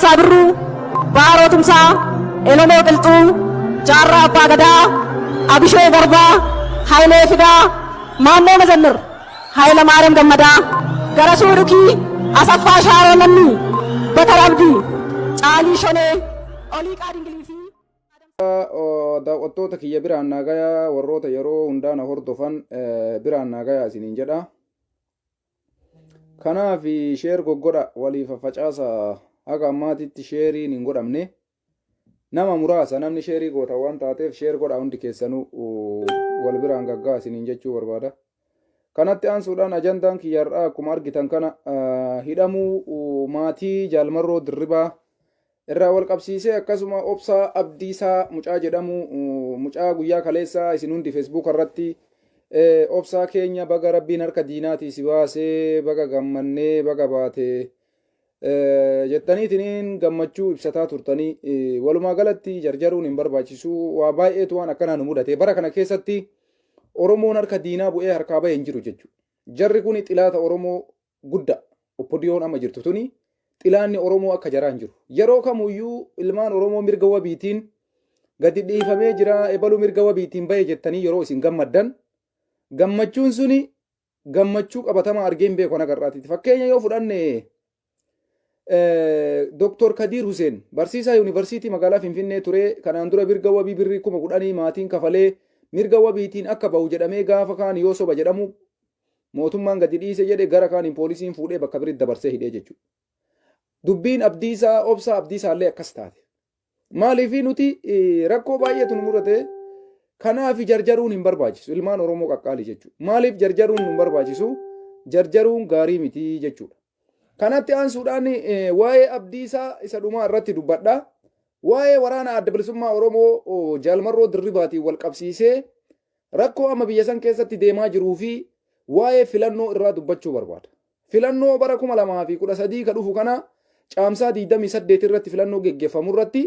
Sabiru, Baro Tumsa, Elomo Qilxuu, Jaarraa Abbaa Gadaa, Abishee Garbaa, Hayilee Fidaa, Maannoo Mazannir, Hayila Maariyaam Gammadaa, Garasuu Dhukii, Asaffaa Shaaroo Lammii, Batar Abdii, Caalii Shonee, Oliiqaa Dingilii fi daawwattoota kiyya biraan naagayaa warroota yeroo hundaana hordofan biraan naagayaa isiniin jedha. Kanaaf sheer goggodha waliif facaasaa haga ammaatitti sheeriin hin godhamne nama muraasa namni sheerii goota waan taateef sheer godha hundi keessanuu wal biraan gaggaa isiniin jechuu barbaada. Kanatti aansuudhaan ajandaan kiyyarraa akkuma argitan kana hidhamuu maatii Jaalmarroo Dirribaa irraa wal qabsiisee akkasuma obsaa Abdiisaa mucaa jedhamu mucaa guyyaa kaleessaa isin hundi Facebook irratti obsaa keenya baga rabbiin harka diinaatii si baasee baga gammannee baga baatee jettaniitiin gammachuu ibsataa turtanii walumaa galatti jarjaruun hin barbaachisu waa baay'eetu waan akkanaa nu mudate bara kana keessatti Oromoon harka diinaa bu'ee harkaa bahee hin jiru jechuudha. Jarri kun xilaata Oromoo guddaa oppodiyoon amma jirtu tuni xilaanni Oromoo akka jaraa hin jiru. Yeroo kamuyyuu ilmaan Oromoo mirga wabiitiin gadi dhiifamee jira ebaluu mirga wabiitiin bahee jettanii yeroo isin gammaddan gammachuun suni gammachuu qabatamaa argeen beeku agarraatiiti. Fakkeenya yoo fudhanne Dr. Kadir Hussein barsiisaa yuunivarsiitii magaalaa Finfinnee ture kanaan dura mirga wabii birrii 10,000 maatiin kafalee mirga wabiitiin akka bahu jedhamee gaafa kaan yoo soba jedhamu mootummaan gadi dhiise jedhe gara kaaniin poolisiin fuudhee bakka biritti dabarsee hidhee jechuudha. Dubbiin Abdiisaa obsa Abdiisaallee akkas taate. Maaliif nuti rakkoo baay'eetu nu mudate kanaaf jarjaruun hin barbaachisu ilmaan Oromoo qaqqaali jechuudha. Maaliif jarjaruun hin barbaachisu jarjaruun gaarii miti jechuudha. Kanatti aansuudhaan waa'ee Abdiisaa isa dhumaa irratti dubbadha. Waa'ee waraana adda bilisummaa Oromoo Jaalmarroo Dirribaatiin wal qabsiisee rakkoo amma biyya san keessatti deemaa jiruu fi waa'ee filannoo irraa dubbachuu barbaada. Filannoo bara 2013 ka dhufu kana caamsaa 28 irratti filannoo geggeeffamu irratti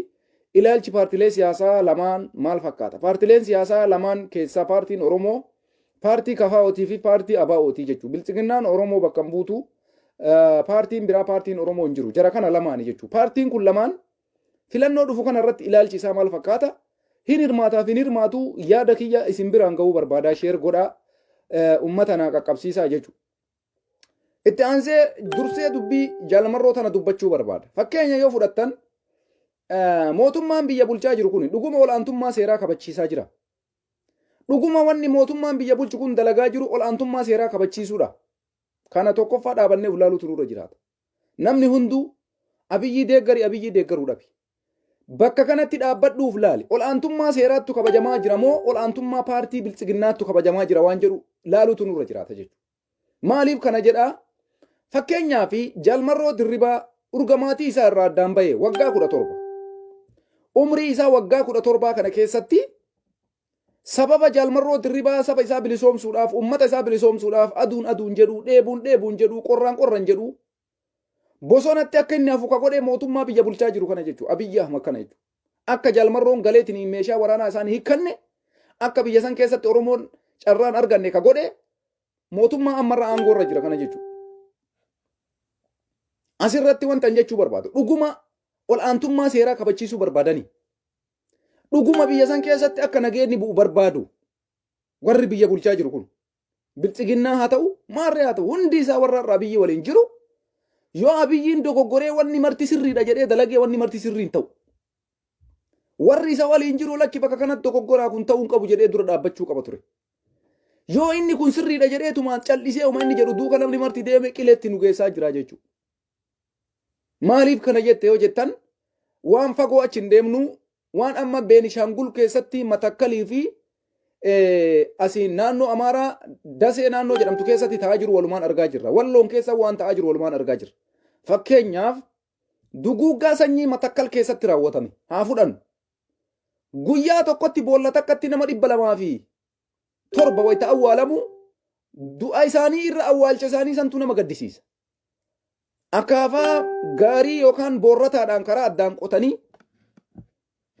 ilaalchi paartilee siyaasaa lamaan maal fakkaata? Paartileen siyaasaa lamaan keessaa paartiin Oromoo paartii KFO'tii fi paartii ABO'tii jechuudha. Biltsiginnaan Oromoo bakka hin buutu paartiin biraa paartiin Oromoo hin jiru. Jara kana lamaani jechuudha. Paartiin kun lamaan filannoo dhufu kana irratti ilaalchi isaa maal fakkaata? Hin hirmaataaf hin hirmaatu yaada kiyya isin biraan ga'uu barbaadaa sheer godhaa uummata naa qaqqabsiisaa jechuudha. Itti aansee dursee dubbii Jaalmarroo tana dubbachuu barbaada. Fakkeenya yoo fudhattan mootummaan biyya bulchaa jiru kun dhuguma olaantummaa seeraa kabachiisaa jira. Dhuguma wanni mootummaan biyya bulchu kun dalagaa jiru olaantummaa seeraa kabachiisuudha. Kana tokkoffaa dhaabannee ulaaluutu nurra jiraata. Namni hunduu Abiyyi deeggaruu dhabi. Bakka kanatti dhaabbadhuuf laali. Olaantummaa seeraattu kabajamaa jira moo olaantummaa paartii biltsiginnaattu kabajamaa jira waan jedhu laaluutu nurra jiraata jechuudha. Maaliif kana jedhaa? Fakkeenyaaf Jaalmarroo Dirribaa urgamaatii isaa irraa addaan bahee waggaa 17. Umrii isaa waggaa 17 kana keessatti sababa Jaalmarroo Dirribaa saba isaa bilisoomsuudhaaf uummata isaa bilisoomsuudhaaf aduun jedhu dheebuun jedhu qorraan jedhu bosonatti akka inni hafu ka godhe mootummaa biyya bulchaa jiru kana jechuudha. Abiyyi Ahmad kana jechuudha. Akka Jaalmarroon galeetiin meeshaa waraanaa isaanii hiikkanne akka biyya san keessatti Oromoon carraan arganne ka godhe mootummaa ammarraa aangoo irra jira kana jechuudha. Asirratti wanta jechuu barbaadu dhuguma olaantummaa seeraa kabachiisuu barbaadani. Dhuguma biyya san keessatti akka nageenyi bu'u barbaadu warri biyya bulchaa jiru kun biltsiginnaa haa ta'u maarree haa ta'u hundi isaa warra irraa biyyi waliin jiru yoo Abiyyiin dogoggoree wanni marti sirriidha jedhee dalagee wanni marti sirrii hin ta'u. Warri isa waliin jiru lakki bakka kanatti dogoggoraa kun ta'uu hin qabu jedhee dura dhaabbachuu qaba ture. Yoo inni kun sirriidha jedheetumaan callisee uma inni jedhu duuka namni marti deeme qileetti nu geessaa jira jechuudha. Maaliif kana jette yoo jettan waan fagoo achi hin deemnu waan amma Beenishaangul keessatti Matakkalii fi asiin naannoo Amaaraa Dasee naannoo jedhamtu keessatti ta'aa jiru walumaan argaa jirra. Walloon keessa waan ta'aa jiru walumaan argaa jirra. Fakkeenyaaf duguuggaa sanyii Matakkal keessatti raawwatame haa fudhannu. Guyyaa tokkotti boolla takkatti nama 207 wayita awwaalamu du'a isaanii irra awwaalcha isaanii santu nama gaddisiisa. Akaafaa gaarii yookaan boorrataadhaan karaa addaan qotanii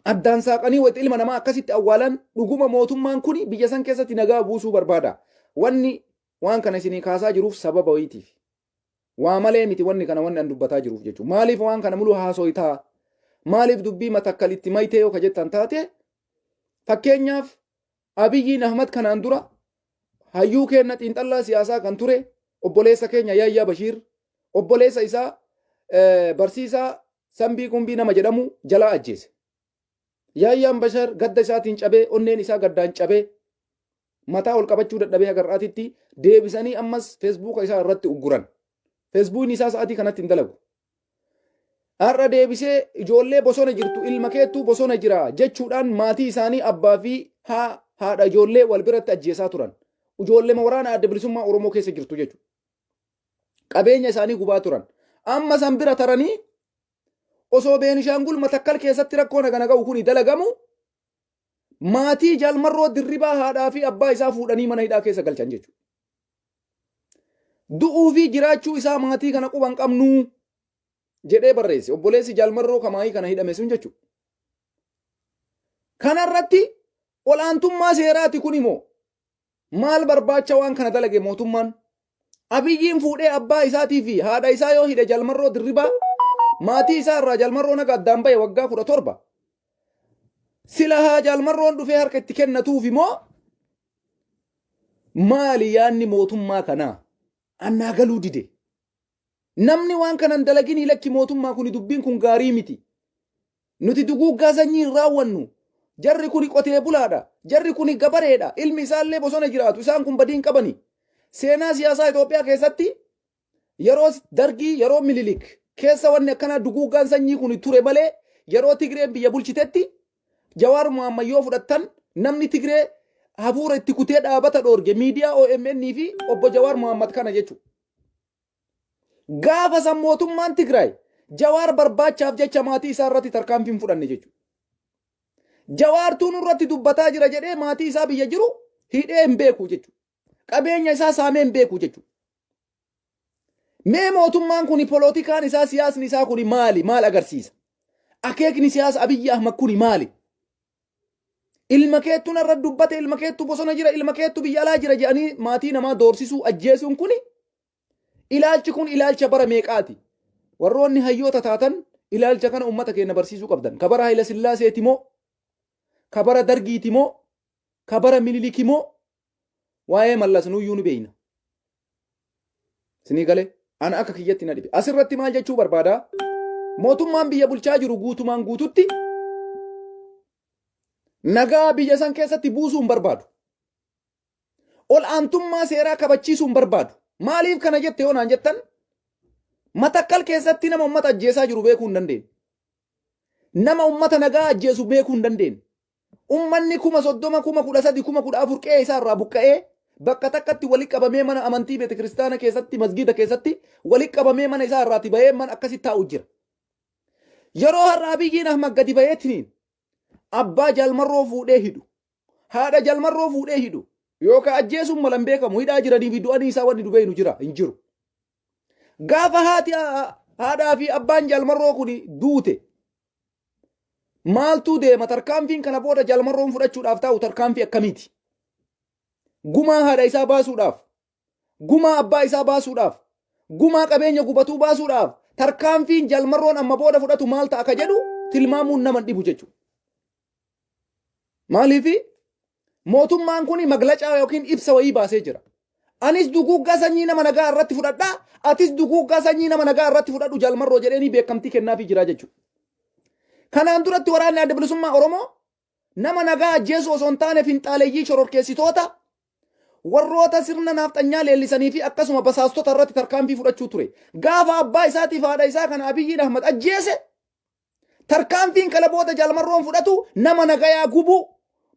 addaan saaqanii wayita ilma namaa akkasitti awwaalan dhuguma mootummaan kun biyya san keessatti nagaa buusuu barbaada. Wanni waan kana isinii kaasaa jiruuf sababa wayiitiif. waa malee miti wanni kana wanni an dubbataa jiruuf jechuudha. Maaliif waan kana mulu haasoyitaa? Maaliif dubbii matakkal itti maytee yoo ka jettan taate fakkeenyaaf Abiyyiin Ahmad kanaan dura hayyuu kenna xiinxallaa siyaasaa kan ture obboleessa keenya Yaayyaa Bashiir obboleessa isaa barsiisaa Sambii Qumbii nama jedhamu jalaa ajjeese. Yaayyaan Bashar gadda isaatiin cabee onneen isaa gaddaan cabee mataa ol qabachuu dadhabee agarraatitti deebisanii ammas feesbuuka isaa irratti ugguran. Feesbuukni isaa sa'aatii kanatti hin dalagu. Har'a deebisee ijoollee bosona jirtu ilma keettuu bosona jira jechuudhaan maatii isaanii abbaa fi haadha ijoollee wal biratti ajjeesaa turan. Ijoollee waraana adda bilisummaa Oromoo keessa jirtu jechuudha. Qabeenya isaanii gubaa turan. Amma san bira taranii osoo Beenishaangul Matakkal keessatti rakkoo nagana ga'u kuni dalagamu maatii Jaalmarroo Dirribaa haadhaa fi abbaa isaa fuudhanii mana hidhaa keessa galchan jechuudha. Du'uu fi jiraachuu isaa maatii kana quban qabnu jedhee barreesse obboleessi Jaalmarroo kamaayii kana hidhame sun jechuudha. Kanarratti olaantummaa seeraati kun immoo maal barbaacha waan kana dalage mootummaan? Abiyyiin fuudhee abbaa isaatii fi haadha isaa yoo hidhe Jaalmarroo Dirribaa maatii isaa irraa Jaalmarroo naga addaan bahe waggaa 17 sila haa Jaalmarroon dhufee harka itti kennatuuf immoo maali yaanni mootummaa kanaa? Annaa galuu dide. Namni waan kanan dalaginii lakki mootummaa kuni dubbiin kun gaarii miti. Nuti duguuggaa sanyii hin raawwannu. Jarri kuni qotee bulaadha. Jarri kuni gabareedha. Ilmi isaallee bosona jiraatu. Isaan kun badiin qabani. Seenaa siyaasaa Itoophiyaa keessatti yeroo Dargii yeroo Minilik keessa wanni akkana duguuggaan sanyii kuni ture malee yeroo Tigreen biyya bulchitetti Jawaar Mohaammed yoo fudhattan namni Tigree hafuura itti kutee dhaabata dhoorge miidiyaa OMN fi obbo Jawaar Mohaammed kana jechuudha. Gaafa san mootummaan Tigraay Jawaar barbaachaaf jecha maatii isaa irratti tarkaanfii hin fudhanne jechuudha. Jawaartuun irratti dubbataa jira jedhee maatii isaa biyya jiru hidhee hin beeku jechuudha. Qabeenya isaa saamee hin beeku jechuudha. Mee mootummaan kuni polootikaan isaa siyaasni isaa kuni maali? Maal agarsiisa? Akeekni siyaasa Abiyyi Ahmad kuni maali? Ilma keettuun irra dubbate ilma keettu bosona jira ilma keettu biyya alaa jira jedhanii maatii namaa doorsisuu ajjeesuun kuni ilaalchi kun ilaalcha bara meeqaati? Warroonni hayyoota taatan ilaalcha kana ummata keenya barsiisuu qabdan. Kabara Hayila Sillaaseeti moo? Kabara Dargiiti moo? Kabara Miniliki moo? Waa'ee mallas nuyyuu ni beeyna. Sinii galee ana akka kiyyatti na dhibe. Asirratti maal jechuu barbaada? Mootummaan biyya bulchaa jiru guutumaan guututti nagaa biyya san keessatti buusuu hin barbaadu. Ol aantummaa seeraa kabachiisuu hin barbaadu. Maaliif kana jette yoo naan jettan? Matakkal keessatti nama ummata ajjeesaa jiru beekuu hin dandeenye. Nama ummata nagaa ajjeesu beekuu hin dandeenye. Ummanni 30,000, 13,000, 14,000 qe'ee isaa irraa buqqa'ee bakka takkatti walitti qabamee mana amantii beete kiristaana keessatti masgiida keessatti walitti qabamee mana isaa irraati bahee mana akkasitti taa'u jira. Yeroo har'a Abiyyiin Ahmad gadi baheetiin abbaa Jaalmarroo fuudhee hidhu haadha Jaalmarroo fuudhee hidhu yookaan ajjeesuun malan beekamu hidhaa jiranii fi du'anii isaa wanni dubeenu jira hin jiru. Gaafa haadhaa fi abbaan Jaalmarroo kun duute maaltu deema? Tarkaanfiin kana booda Jaalmarroon fudhachuudhaaf taa'u tarkaanfii akkamiiti? Gumaa haadha isaa baasuudhaaf, gumaa abbaa isaa baasuudhaaf, gumaa qabeenya gubatuu baasuudhaaf tarkaanfiin Jaalmarroon amma booda fudhatu maal ta'a akka jedhu tilmaamuun nama dhibu jechuudha. Maaliifi mootummaan kun maglacaa yookiin ibsa wayii baasee jira. Anis duguuggaa sanyii nama nagaa irratti fudhadhaa, atis duguuggaa sanyii nama nagaa irratti fudhadhu Jaalmarroo jedheenii beekamtii kennaafii jira jechuudha. Kanaan duratti waraanni adda bilisummaa Oromoo nama nagaa ajjeesu osoo hin taane finxaaleeyyii shororkeessitoota warroota sirna naafxanyaa leellisanii fi akkasuma basaastota irratti tarkaanfii fudhachuu ture. Gaafa abbaa isaatiif haadha isaa kana Abiyyiin Ahmad ajjeese tarkaanfiin kana booda Jaalmarroon fudhatu nama nagayaa gubuu,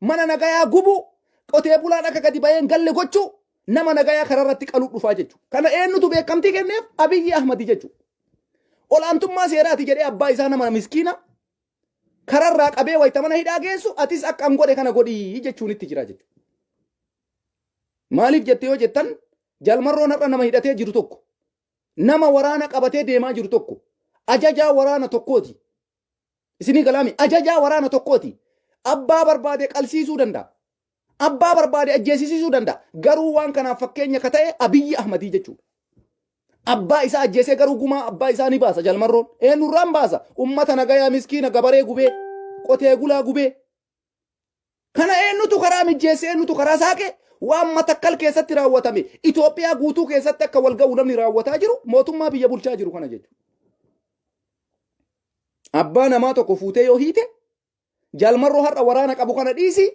mana nagayaa gubuu, qotee bulaan akka gadi baheen galle gochuu, nama nagayaa kararratti qaluu dhufaa jechuudha. Kana eenyutu beekamtii kenneef? Abiyyi Ahmad jechuudha. Olaantummaa seeraati jedhee abbaa isaa nama miskiina kararraa qabee wayita mana hidhaa geessu atis akka an godhe kana godhii jechuun itti jira jechuudha. Maaliif jette yoo jettan Jaalmarroon har'a nama hidhatee jiru tokko nama waraana qabatee deemaa jiru tokko ajajaa waraana tokkooti. Isinii galaami ajajaa waraana tokkooti. Abbaa barbaade qalsiisuu danda'a. Abbaa barbaade ajjeesisuu danda'a. Garuu waan kanaaf fakkeenya ka ta'e Abiyyi Ahmadii jechuudha. Abbaa isaa ajjeesee garuu gumaa abbaa isaa ni baasa jalmarroon. Eenyurraan baasa? Ummata nagayaa miskiina gabaree gubee qotee bulaa gubee. Kana eenyutu karaa mijjeesse eenyutu karaa saaqe waan Matakkal keessatti raawwatame Itoophiyaa guutuu keessatti akka wal ga'u namni raawwataa jiru mootummaa biyya bulchaa jiru kana jechuudha. Abbaa namaa tokko fuutee yoo hiite jalmarroo har'a waraana qabu kana dhiisi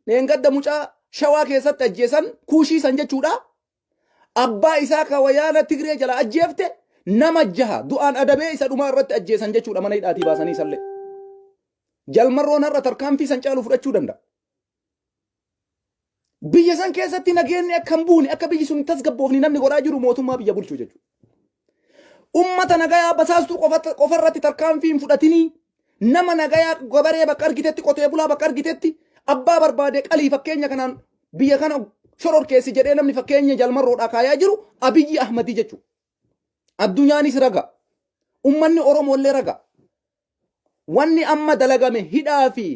dheengadda mucaa Shawaa keessatti ajjeesan kuushiisan jechuudha. Abbaa isaa ka wayyaana Tigree jala ajjeefte nama 6 du'aan adabee isa dhumaa irratti ajjeesan jechuudha mana hidhaatii baasanii sallee. Jalmarroon har'a tarkaanfii san caalu fudhachuu danda'a. Biyya san keessatti nageenyi akka hin buune akka biyyi sun tasgabboofni namni godhaa jiru mootummaa biyya bulchuu jechuudha. Ummata nagayaa basaastuu qofa irratti tarkaanfii hin fudhatinii nama nagayaa gabaree bakka argitetti qotee bulaa bakka argitetti abbaa barbaade qalii fakkeenya kanaan biyya kana shororkeessi jedhee namni fakkeenya jalmarroodhaa kaayaa jiru Abiyyi Ahmadii jechuudha. Addunyaanis raga. Ummanni Oromoollee raga. Wanni amma dalagame hidhaa fi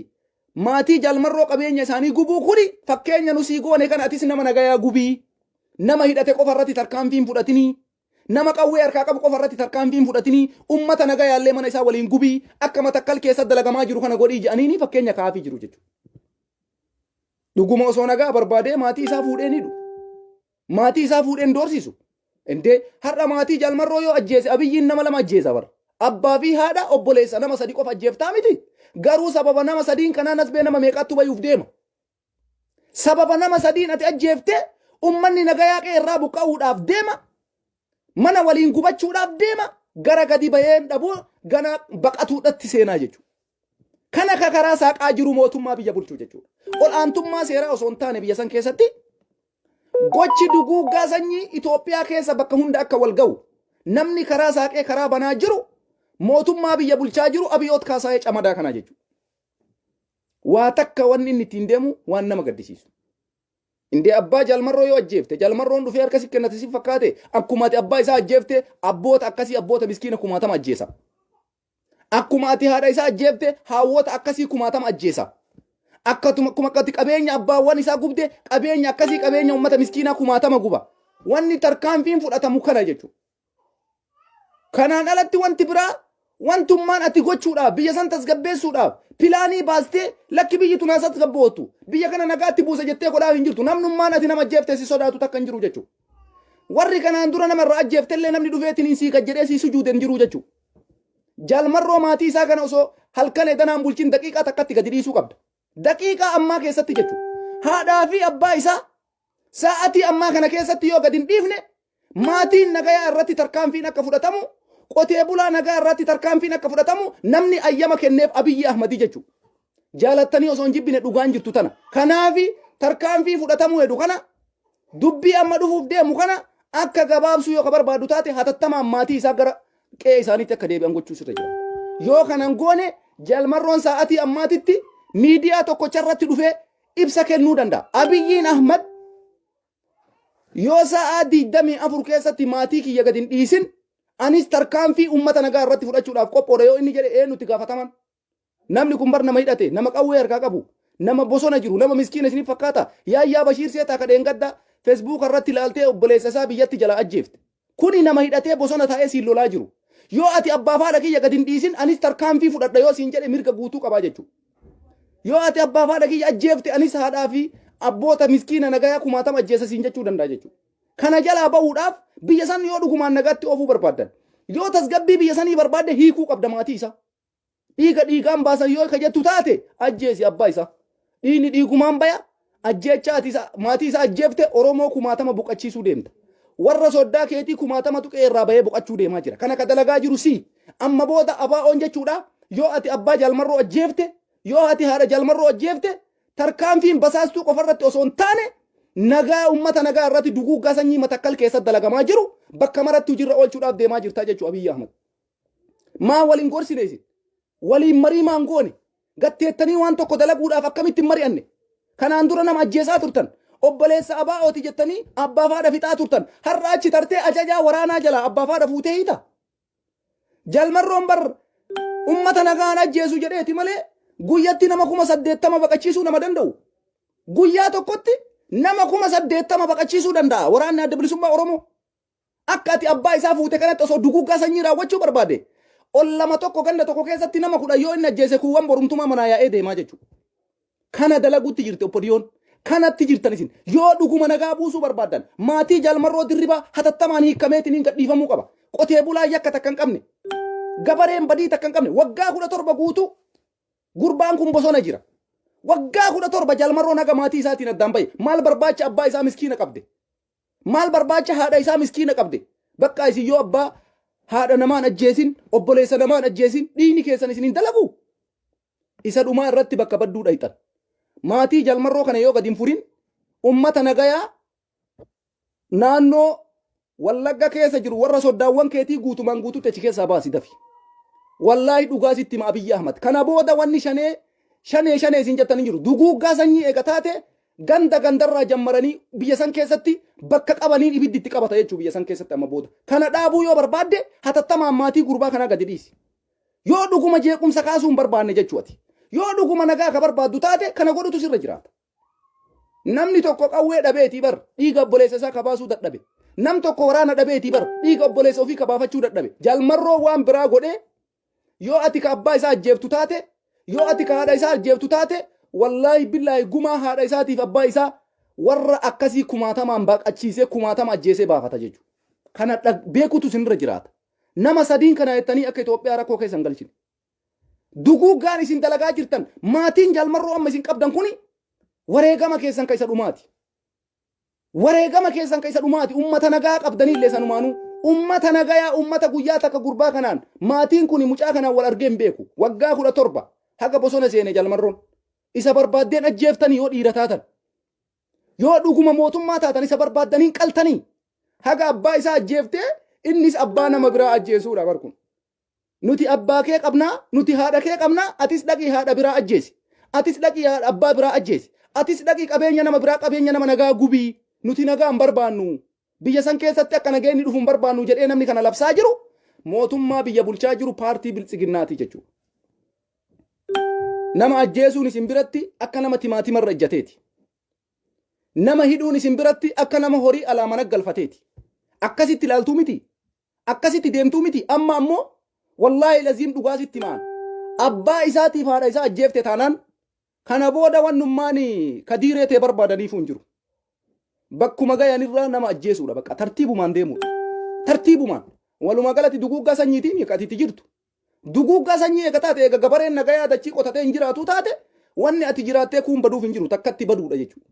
maatii jalmarroo qabeenya isaanii gubuu kuni fakkeenya nusii goone kana atis nama nagayaa gubii nama hidhate qofa irratti tarkaanfii hin fudhatinii nama qawwee harkaa qabu qofa irratti tarkaanfii hin fudhatinii ummata nagayaallee mana isaa waliin gubii akka Matakkal keessa dalagamaa jiru kana godhii jedhanii fakkeenya kaafii jiru jechuudha. Dhuguma osoo nagaa barbaadee maatii isaa fuudhee ni dhufu. Maatii isaa fuudheen doorsisu. Intee har'a maatii jalmarroo yoo ajjeese Abiyyiin nama 2 ajjeesa bara. Abbaa fi haadha obboleessa nama 3 qofa ajjeeftaa miti. Garuu sababa nama 3 kanaan as bee nama meeqattu bayuuf deema. Sababa nama 3 ati ajjeefte ummanni nagayaa qe'ee irraa buqqa'uudhaaf deema. Mana waliin gubachuudhaaf deema. Gara gadi bahee dhabuu gana baqatuudhatti seenaa jechuudha. Kana karaa saaqaa jiru mootummaa biyya bulchuu jechuudha. Ol'aantummaa seeraa osoo hin taane biyya san keessatti gochi duguuggaa sanyii Itoophiyaa keessa bakka hunda akka wal ga'u namni karaa saaqee karaa banaa jiru mootummaa biyya bulchaa jiru Abiyoot Kaasaayee Camadaa kana jechuudha. Waa takka wanni inni ittiin deemu waan nama gaddisiisu. Indee abbaa jalmarroo yoo ajjeefte jalmarroon dhufee harka si kennate si fakkaate akkuma ati abbaa isaa ajjeefte abboota akkasii abboota miskiina 1000 ajjeesa. Akkuma ati haadha isaa ajjeefte haawwota akkasii 1000 ajjeesa. Akkuma ati qabeenya abbaawwan isaa gubde qabeenya akkasii qabeenya ummata miskiinaa 1000 guba. Wanni tarkaanfiin fudhatamu kana jechuudha. Kanaan alatti wanti biraa wantummaan ati gochuudhaaf biyya san tasgabbeessuudhaaf pilaanii baastee lakki biyyi tun asatti gabbootu biyya kana nagaatti buuse jettee godhaaf hin jirtu namnummaan ati nama ajjeefte si sodaatu takka hin jiru jechuudha. Warri kanaan dura nama irraa ajjeeftellee namni dhufeetiin sii jedhee sii sujuude hin jiru jechuudha. Jalmarroo maatii isaa kana osoo halkan edanaan bulchin daqiiqaa takkatti gadi dhiisuu qabda. Daqiiqaa ammaa keessatti jechuudha. Haadhaa fi abbaa isaa sa'atii ammaa kana keessatti yoo gadi hin dhiifne maatiin nagayaa irratti tarkaanfiin akka fudhatamu qotee bulaa nagaa irratti tarkaanfiin akka fudhatamu namni ayyama kenneef Abiyyi Ahmadii jechuudha. Jaalattanii osoo hin jibbine dhugaan jirtu tana. Kanaafi tarkaanfii fudhatamuu heddu kana dubbii amma dhufuuf deemu kana akka gabaabsuu yoo ka barbaadu taate hatattamaan maatii isaa gara qe'ee isaaniitti akka deebi'an gochuu sirra jira. Yoo kanan goone jalmarroon sa'atii ammaatitti miidiyaa tokkocharratti dhufee ibsa kennuu danda'a. Abiyyiin Ahmad yoo sa'aa 24 keessatti maatii kiyya gadi hin dhiisin anis tarkaanfii ummata nagaa irratti fudhachuudhaaf qophoodha yoo inni jedhe eenyutti gaafataman. Namni kun bar nama hidhate nama qawwee harkaa qabu nama bosona jiru nama miskiina isiniif fakkaata yaayyaa Bashiir Seetaa kadheen gadda feesbuuk irratti ilaaltee obboleessa isaa biyyatti jala ajjeefte. Kuni nama hidhatee bosona taa'ee siin lolaa jiru. Yoo ati abbaa faadha kiyya gadi hin dhiisin anis tarkaanfii fudhadha yoo siin jedhe mirga guutuu qabaa jechuudha. Yoo ati abbaa faadha kiyya ajjeefte anis haadhaa fi abboota miskiina nagayaa 1000 ajjeesa siin jechuu danda'a jechuudha. Kana jalaa bahuudhaaf biyya san yoo dhugumaan nagaatti oofuu barbaadan yoo tasgabbii biyya sanii barbaadde hiikuu qabda maatii isaa. Dhiigaan baasan yoo ka jettu taate ajjeesi abbaa isaa. Dhiigni dhiigumaan baya ajjeechaa maatii isaa ajjeefte Oromoo 1000 buqachiisuu deemta. Warra soddaa keetii 1000 tuqee irraa bahee boqachuu deemaa jira. Kana ka dalagaa jiru si amma booda abaa'oon jechuudha. Yoo ati abbaa jalmarroo ajjeefte yoo ati haadha jalmarroo ajjeefte tarkaanfiin basaastuu qofarratti osoo hin taane nagaa ummata nagaa irratti duguuggaa sanyii Matakkal keessa dalagamaa jiru bakka maratti hojirra oolchuudhaaf deemaa jirtaa jechuudha Abiyyi Ahmad. Maa waliin gorsine isin waliin marii maan goone gatteettanii waan tokko dalaguudhaaf akkamitti hin mari'anne kanaan dura nama ajjeesaa turtan obboleessa abaa'ooti jettanii abbaa faadha fixaa turtan har'a achi tartee ajajaa waraanaa jala abbaa faadha fuutee hiita. Jalmarroon bar ummata nagaan ajjeesu jedheeti malee guyyatti nama 80 baqachiisuu nama danda'u. Guyyaa tokkotti nama 80 baqachiisuu danda'a waraanni adda bilisummaa Oromoo. Akka ati abbaa isaa fuute kanatti osoo duguuggaa sanyii raawwachuu barbaade ollama tokko ganda tokko keessatti nama 10 yoo inni ajjeese kuuwwan borumtumaa manaa yaa'ee deemaa jechuudha. Kana dalaguutti jirti obbodiyoon. Kanatti jirtan isin yoo dhuguma nagaa buusuu barbaadan maatii Jaalmarroo Dirribaa hatattamaan hiikameetiin gadhiifamuu qaba. Qotee bulaa yakka takka hin qabne gabareen badii takka hin qabne waggaa 17 guutuu gurbaan kun bosona jira. Waggaa 17 Jaalmarroo naga maatii isaatiin addaan bahe maal barbaacha abbaa isaa miskiina qabde. Maal barbaacha haadha isaa miskiina qabde. Bakka isin yoo abbaa haadha namaan ajjeesin obboleessa namaan ajjeesin dhiini keessan isin hin dalagu. Isa dhumaa irratti bakka badduu dhayxan. Maatii Jaalmarroo kana yoo gadi hin furin ummata nagayaa naannoo Wallagga keessa jiru warra soddaawwan keetii guutumaan guututti achi keessaa baasi dafi. Wallaahi dhugaa sitti hima Abiyyi Ahmad. Kana booda wanni shanee isin jettan hin jiru. Duguuggaa sanyii eega taate ganda gandarraa jammaranii biyya san keessatti bakka qabaniin ibiddi itti qabata jechuudha biyya san keessatti amma booda. Kana dhaabuu yoo barbaadde hatattamaan maatii gurbaa kanaa gadi dhiisi. Yoo dhuguma jeequmsa kaasuu hin barbaanne jechuudha. Yoo dhuguma nagaa ka barbaaddu taate kana godhutu sirra jiraata. Namni tokko qawwee dhabeetii bar dhiiga obboleessa isaa kabaasuu dadhabe. Nam tokko waraana dhabeetii bar dhiiga obboleessa ofii kabaafachuu dadhabe. Jaalmarroo waan biraa godhee yoo ati ka abbaa isaa ajjeeftu taate yoo ati ka haadha isaa ajjeeftu taate wallaahi billaahi gumaa haadha isaatiif abbaa isaa warra akkasii kumaatamaan baqachiisee kumaatama ajjeesee baafata jechuudha. Kana beekutu sinirra jiraata. Nama sadiin kana jettanii akka Itoophiyaa rakkoo keessan galchine. Duguuggaan isin dalagaa jirtan maatiin Jaalmarroo amma isin qabdan kuni wareegama keessan ka isa dhumaati. Wareegama keessan ka isa dhumaati. Ummata nagaa qabdanillee sanumaanuu. Ummata nagayaa ummata guyyaa takka gurbaa kanaan maatiin kuni mucaa kanaan wal argee hin beeku. Waggaa 17 haga bosona seene Jaalmarroon. Isa barbaaddeen ajjeeftanii yoo dhiira taatan. Yoo dhuguma mootummaa taatan isa barbaaddaniin qaltanii. Haga abbaa isaa ajjeeftee innis abbaa nama biraa ajjeesuudha barkun. Nuti abbaa kee qabnaa, nuti haadha kee qabnaa, atis dhaqii haadha biraa ajjeesi. Atis dhaqii abbaa biraa ajjeesi. Atis dhaqii qabeenya nama biraa qabeenya nama nagaa gubii. Nuti nagaa hin barbaannu. Biyya san keessatti akka nageenyi dhufu hin barbaannu jedhee namni kana labsaa jiru mootummaa biyya bulchaa jiru paartii biltsiginnaati jechuudha. Nama ajjeesuun isin biratti akka nama timaatimarra ejjateeti. Nama hidhuun isin biratti akka nama horii alaamana galfateeti. Akkasitti ilaaltuu miti. Akkasitti deemtuu miti. Amma ammoo wallaahi laziim dhugaa sitti maan. Abbaa isaatiif haadha isaa ajjeefte taanaan kana booda wannummaan kadiiree ta'e barbaadaniif hin jiru. Bakkuma gayanirraa nama ajjeesuudha bakka tartiibumaan deemuudha. Tartiibumaan walumaa galatti duguuggaa sanyiitiin eeqatitti jirtu. Duguuggaa sanyii eega taate eega gabareen nagayaa dachii qotatee hin jiraatu taate wanni ati jiraattee kuun baduuf hin jiru takkatti baduudha jechuudha.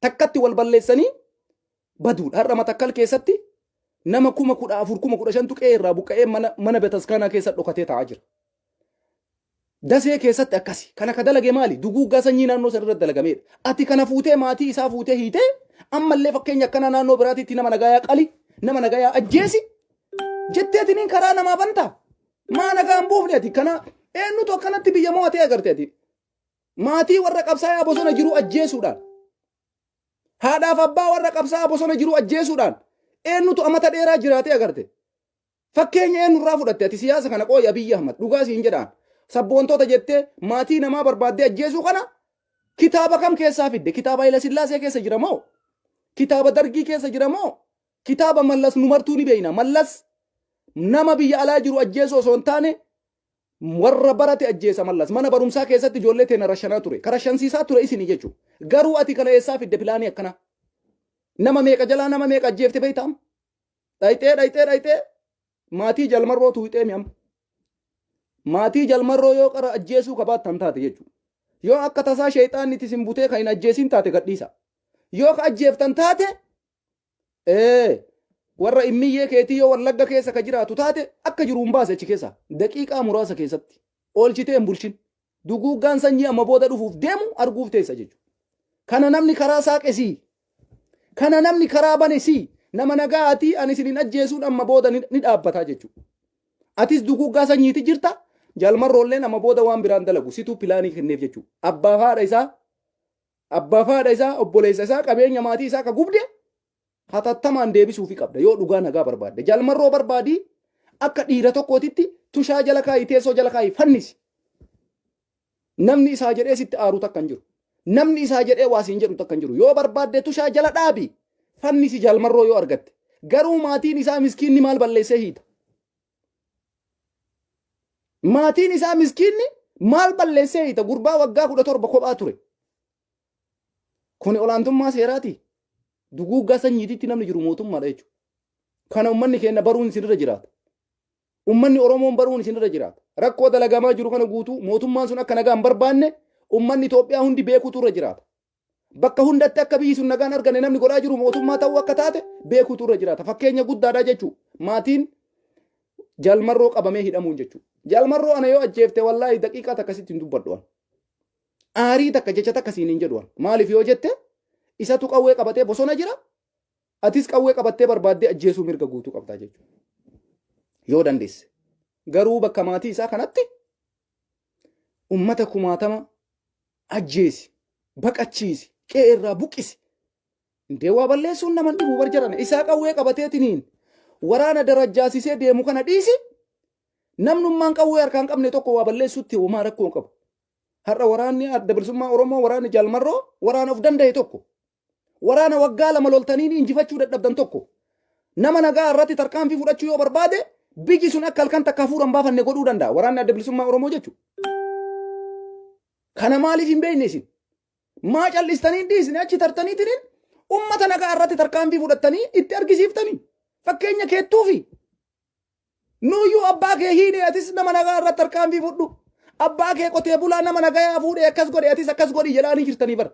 Takkatti wal balleessanii baduudha. Har'a Matakkal keessatti nama 14,000 qe'ee irraa buqqa'ee mana betaskaanaa keessa dhokatee taa'aa jira. Dasee keessatti akkasi. Kana ka dalage maali? Duguuggaa sanyii naannoo sana irratti dalagameedha. Ati kana fuutee maatii isaa fuutee hiitee ammallee fakkeenya akkana naannoo biraatiitti nama nagayaa qali, nama nagayaa ajjeesi. Jetteetiniin karaa namaa bantaa. Maa nagaan buufne ati kana eenyutu akkanatti biyya mo'atee agarte ati. Maatii warra qabsaa'aa bosona jiru ajjeesuudhaan. Haadhaaf abbaa warra qabsaa'aa bosona jiru ajjeesuudhaan. Eenyutu amata dheeraa jiraatee agarte. Fakkeenya eenyurraa fudhatte ati siyaasa kana qooya Abiyyi Ahmad dhugaa siin jedhaan. Sabboontoota jettee maatii namaa barbaaddee ajjeesuu kana kitaaba kam keessaa fidde? Kitaaba Hayila Sillaasee keessa jira moo? Kitaaba Dargii keessa jira moo? Kitaaba Mallas nu martuu ni beeyna. Mallas nama biyya alaa jiru ajjeesuu osoo hin taane warra barate ajjeesa Mallas. Mana barumsaa keessatti ijoollee teena rashanaa ture. Ka rashansiisaa ture isinii jechuudha. Garuu ati kana eessaa fidde pilaanii akkana? Nama meeqa jalaa nama meeqa ajjeefte beeytaam? Dhayxee maatii Jaalmarroo tuuxee mi'am. Maatii Jaalmarroo yoo qara ajjeesuu qabaattan taate jechuudha. Yoo akka tasaa sheexaanni itti isin butee kan hin ajjeesin taate gadhiisa. Yoo ka ajjeeftan taate warra immiyyee keetii yoo Wallagga keessa ka jiraatu taate akka jiru hin baase achi keessa daqiiqaa muraasa keessatti oolchitee hin bulchin. Duguuggaan sanyii amma booda dhufuuf deemu arguuf teessa jechuudha. Kana namni karaa saaqesii. Kana namni karaa banesii. Nama nagaatii ani isin hin ajjeesuun amma booda ni dhaabbataa jechuudha. Atis duguuggaa sanyiiti jirta. Jaalmarroolleen amma booda waan biraan dalagu situu pilaanii kenneef jechuudha. Abbaa haadha isaa obboleessa isaa qabeenya maatii isaa ka gubde hatattamaan deebisuufi qabda yoo dhugaa nagaa barbaadde. Jaalmarroo barbaadii akka dhiira tokkootitti tushaa jala kaayii teessoo jala kaayii fannisi. Namni isaa jedhee sitti aaru takka hin jiru. Namni isaa jedhee waasiin jedhu takka hin jiru. Yoo barbaadde tushaa jala dhaabi fannisi Jaalmarroo yoo argatte. garuu maatiin isaa miskiinni maal balleessee hiita? Maatiin isaa miskiinni maal balleessee hiita? Gurbaa waggaa 17 kophaa ture. Kun olaantummaa seeraati. Duguuggaa sanyiititti namni jiru mootummaadha jechuudha. Kana ummanni keenya baruun isinirra jiraata. Ummanni Oromoon baruun isinirra jiraata. Rakkoo dalagamaa jiru kana guutuu mootummaan sun akka nagaan barbaanne ummanni Itoophiyaa hundi beekuutu irra jiraata. Bakka hundatti akka biyyi sun nagaan argane namni godhaa jiru mootummaa ta'uu akka taate beekuutu irra jiraata. Fakkeenya guddaadha jechuudha. Maatiin jalmarroo qabamee hidhamuun jechuudha. Jalmarroo ana yoo ajjeefte wallaahi daqiiqaa takkasitti hin dubbadhuwan. Aarii takka jecha takka siin hin jedhuwan. Maaliif yoo jette isatu qawwee qabatee bosona jira. Atis qawwee qabattee barbaaddee ajjeesuu mirga guutuu qabdaa jechuudha. Yoo dandeesse. Garuu bakka maatii isaa kanatti ummata 1000 ajjeesi, baqachiisi, qe'ee irraa buqqisi. Indee waa balleessuun nama dhibu barjarame. Isaa qawwee qabateetiniin waraana darajjaasisee deemu kana dhiisi. Namnummaan qawwee harkaan qabne tokko waa balleessuutti homaa rakkoo hin qabu. Har'a waraanni adda bilisummaa Oromoo waraanni Jalmarroo waraana of danda'e tokko. Waraana waggaa 2 loltaniin injifachuu dadhabdan tokko. Nama nagaa irratti tarkaanfii fudhachuu yoo barbaade biyyi sun akka halkan takka hafuuraan baafanne godhuu danda'a. Waraanni adda bilisummaa Oromoo jechuudha. Kana maaliif hin beekne isin? Maa callistanii dhiisne achi tartaniitiin ummata nagaa irratti tarkaanfii fudhattanii itti argisiiftanii. Fakkeenya keettuufi. Nuyyuu abbaa kee hiine atis nama nagaa irratti tarkaanfii fudhu. Abbaa kee qotee bulaa nama nagaa fuudhee akkas godhe atis akkas godhi jedhaanii jirtanii bara.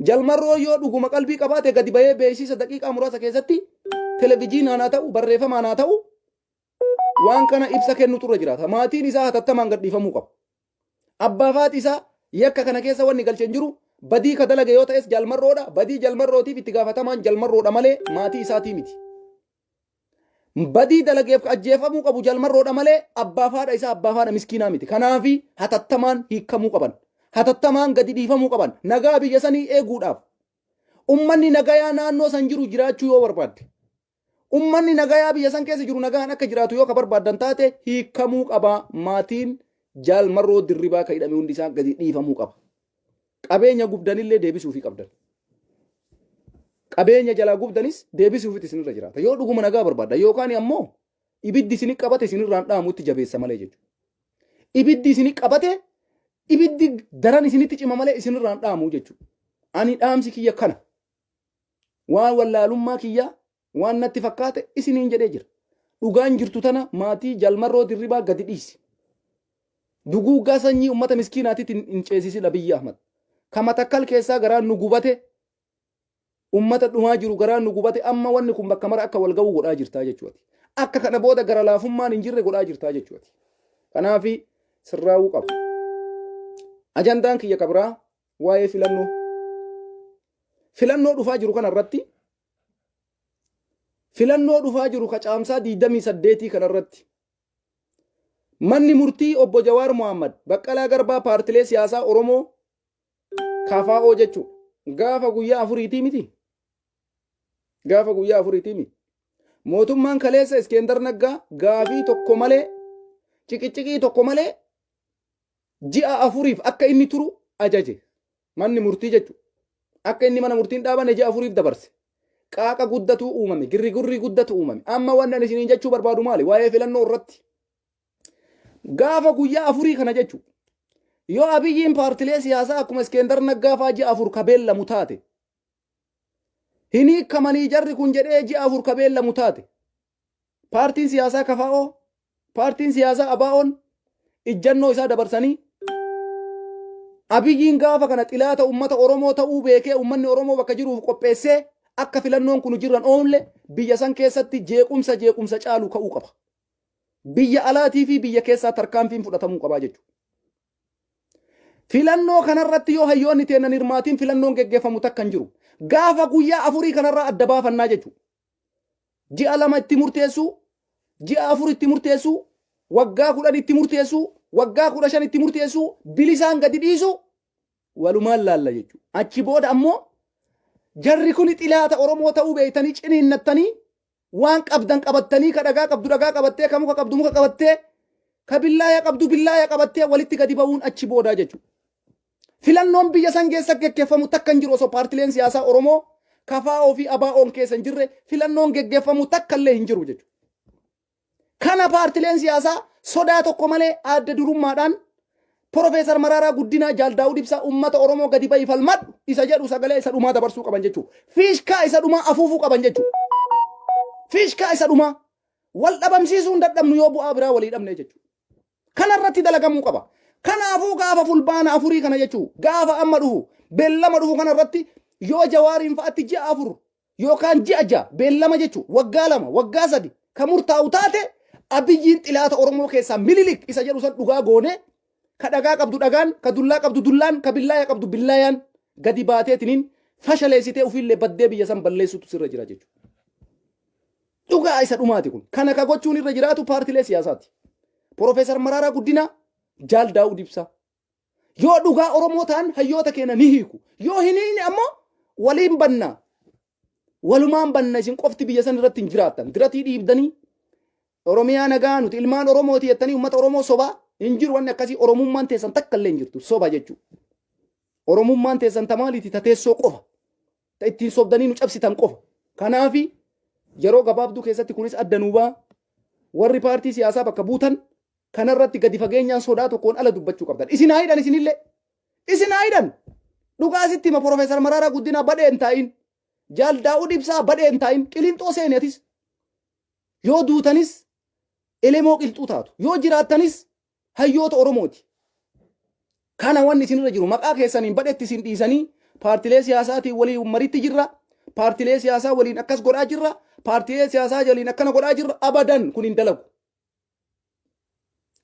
Jalmarroo yoo dhuguma qalbii qabaate gadi bahee beeksisa daqiiqaa muraasa keessatti televiziyoonaan haa ta'u barreeffamaan haa ta'u waan kana ibsa kennutu irra jiraata. Maatiin isaa hatattamaan gadhiifamuu qaba. Abbaa faati isaa yakka kana keessa wanni galchee hin jiru badii ka dalage yoo ta'es Jalmarroodha. Badii Jalmarrootiif itti gaafatamaan Jalmarroodha malee maatii isaatii miti. Badii dalageef ajjeefamuu qabu Jalmarroodha malee abbaa faadha isaa abbaa faadha miskiinaa miti. Kanaafi hatattamaan hiikamuu qaban. Hatattamaan gadi dhiifamuu qaban. Nagaa biyya sanii eeguudhaaf. Ummanni nagayaa naannoo san jiru jiraachuu yoo barbaadde. Ummanni nagayaa biyya san keessa jiru nagaan akka jiraatu yoo ka barbaaddan taate hiikamuu qaba. Maatiin Jalmarroo dirribaa ka hidhame hundi isaa gadi dhiifamuu qaba. Qabeenya gubdanillee deebisuufii qabdan. Qabeenya jalaa gubdanis deebisuufit isinirra jiraata. Yoo dhuguma nagaa barbaadda yookaan ammoo ibiddi isinii qabate isinirraan dhaamutti jabeessa malee jechuudha. Ibiddi isinii qabate ibiddi daran isinitti cima malee isinirraan dhaamuu jechuudha. Ani dhaamsi kiyya kana. Waan wallaalummaa kiyya waan natti fakkaate isiniin jedhee jira. Dhugaan jirtu tana maatii Jalmarroo dirribaa gadi dhiisi. Duguuggaa sanyii ummata miskiinaatitti hin ceesisi Abiyyi Ahmad. Kama takkal keessaa garaan nu gubate ummata dhumaa jiru garaan nu gubate amma wanni kun bakka mara akka wal ga'u godhaa jirtaa jechuudha. Akka kana booda gara laafummaan hin jirre godhaa jirtaa jechuudha. Kanaafi sirraa'uu qaba. Ajandaan kiyya kabraa waa'ee filannoo. Filannoo dhufaa jiru kana irratti filannoo dhufaa jiru ka caamsaa 28 kana irratti manni murtii obbo Jawaar Mohammad Baqqalaa Garbaa paartilee siyaasaa Oromoo KFO jechuudha. Gaafa guyyaa 4 miti. Gaafa guyyaa 4 miti. Mootummaan kaleessa Iskendar Naggaa gaafii tokko malee ciqiciqii tokko malee ji'a 4 akka inni turu ajaje. Manni murtii jechuudha. Akka inni mana murtiin dhaabane ji'a 4 dabarse. Qaaqa guddatu uumame, girrigurri guddatu uumame. Amma wannan isiniin jechuu barbaadu maali? Waa'ee filannoo irratti. Gaafa guyyaa 4 kana jechuudha. Yoo Abiyyiin paartilee siyaasaa akkuma Iskendar Naggaa fa'aa ji'a 4 ka beellamu taate. Hini kamanii jarri kun jedhee ji'a 4 ka beellamu taate. Paartiin siyaasaa KFO, paartiin siyaasaa ABO'n ijjannoo isaa dabarsanii Abiyyiin gaafa kana xilaata ummata Oromoo ta'uu beekee ummanni Oromoo bakka jiruuf qopheessee akka filannoon kun jirran oonle biyya san keessatti jeequmsa caalu ka'uu qaba. Biyya alaatii fi biyya keessaa tarkaanfiin fudhatamuu qaba jechuudha. Filannoo kanarratti yoo hayyoonni teenan hirmaatiin filannoon geggeeffamu takkan jiru. Gaafa guyyaa 4 kanarraa adda baafannaa jechuudha. Ji'a 2 itti murteessu, ji'a 4 itti murteessu, waggaa 10 itti murteessu, waggaa 15 itti murteessu, bilisaan gadi dhiisu walumaan laalla jechuudha. Achi booda ammoo jarri kun xilaata Oromoo ta'uu beeytanii ciniinnattanii waan qabdan qabattanii ka dhagaa qabdu dhagaa qabattee ka muka qabdu muka qabattee ka billaaya qabdu billaaya qabattee walitti gadi ba'uun achi boodaa jechuudha. Filannoon biyya san keessa geggeeffamu takkan jiru osoo paartileen siyaasaa Oromoo KFO fi ABO'n keessa hin jirre filannoon geggeeffamu takka illee hin jiru jechuudha. Kana paartileen siyaasaa sodaa tokko malee adda durummaadhaan Profeesar Mararaa Guddinaa Jaal Daawud Ibsaa uummata Oromoo gadi bahi falmadhu isa jedhu sagalee isa dhumaa dabarsuu qaban jechuudha. Fiishkaa isa dhumaa afuufuu qaban jechuudha. Fiishkaa isa dhumaa wal dhabamsiisuu hin dadhabnu yoo bu'aa biraa walii dhabne jechuudha. Kanarratti dalagamuu qaba. Kanaafuu gaafa fulbaana afurii kana jechuudha. Gaafa amma dhufu beellama dhufu kanarratti yoo Jawaariin fa'aatti ji'a afur yookaan ji'a ja'a beellama jechuudha. Waggaa 2 waggaa 3 kan murtaa'u taate Abiyyiin xilaata Oromoo keessaa mililik isa jedhu san dhugaa goone ka dhagaa qabdu dhagaan ka dullaa qabdu dullaan ka billaaya qabdu billaayaan gadi baateetiniin fashaleessitee ofiillee baddee biyya san balleessutu sirra jira jechuudha. Dhugaa isa dhumaati kun. Kana ka gochuun irra jiraatu paartilee siyaasaati. Profeesar Mararaa Guddinaa Jaal Daawud Ibsaa. Yoo dhugaa Oromoo ta'an hayyoota keenya ni hiiku. Yoo hin hiikne ammoo waliin banna. Walumaan banna isin qofti biyya san irratti hin jiraattan. Diratii dhiibdanii Oromiyaa nagaa nuti ilmaan Oromooti jettanii uummata Oromoo sobaa hin jiru wanni akkasii Oromummaan teessan takka illee hin jirtu soba jechuudha. Oromummaan teessan tamaaliiti tateessoo qofa. Ta ittiin sobdanii nu cabsitan qofa. Kanaafi yeroo gabaabduu keessatti kunis adda nuubaa warri paartii siyaasaa bakka buutan kanarratti gadi fageenyaan sodaa tokkoon ala dubbachuu qabdan. Isin haa hidhan isinillee. Isin haa hidhan. Dhugaa sitti hima Profeesar Mararaa Guddinaa badhee hin taa'in. Jaal Daawud Ibsaa badhee hin taa'in. Qilixoo seeneetis. Yoo duutanis elemoo qilxuu taatu. Yoo jiraattanis hayyoota Oromooti. Kana wanni isinirra jiru maqaa keessaniin badhetti isin dhiisanii paartilee siyaasaatiin waliin maritti jirra. Paartilee siyaasaa waliin akkas godhaa jirra. Paartilee siyaasaa waliin akkana godhaa jirra. Abadan kun hin dalagu.